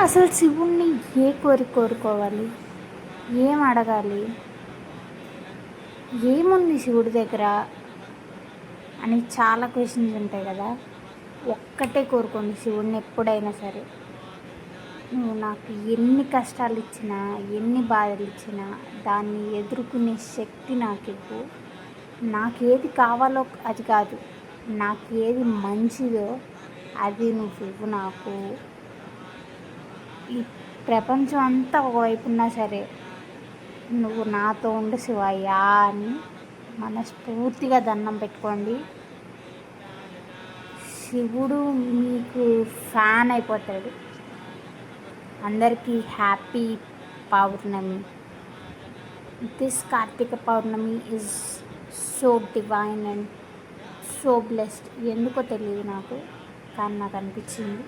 అసలు శివుణ్ణి ఏ కోరిక కోరుకోవాలి? ఏం అడగాలి? ఏముంది శివుడి దగ్గర అని చాలా క్వశ్చన్స్ ఉంటాయి కదా. ఒక్కటే కోరుకోండి శివుడిని ఎప్పుడైనా సరే, నువ్వు నాకు ఎన్ని కష్టాలు ఇచ్చినా, ఎన్ని బాధలు ఇచ్చినా దాన్ని ఎదుర్కొనే శక్తి నాకు ఇవ్వు. నాకేది కావాలో అది కాదు, నాకు ఏది మంచిదో అది నువ్వు ఇవ్వు నాకు. ఈ ప్రపంచం అంతా ఒకవైపు ఉన్నా సరే నువ్వు నాతో ఉండు శివయ్య అని మనస్ఫూర్తిగా దండం పెట్టుకోండి. శివుడు మీకు ఫ్యాన్ అయిపోతాడు. అందరికీ happy Pournami. This Karthika Pournami is so divine and so blessed. ఎందుకో తెలియదు నాకు, కానీ నాకు అనిపించింది.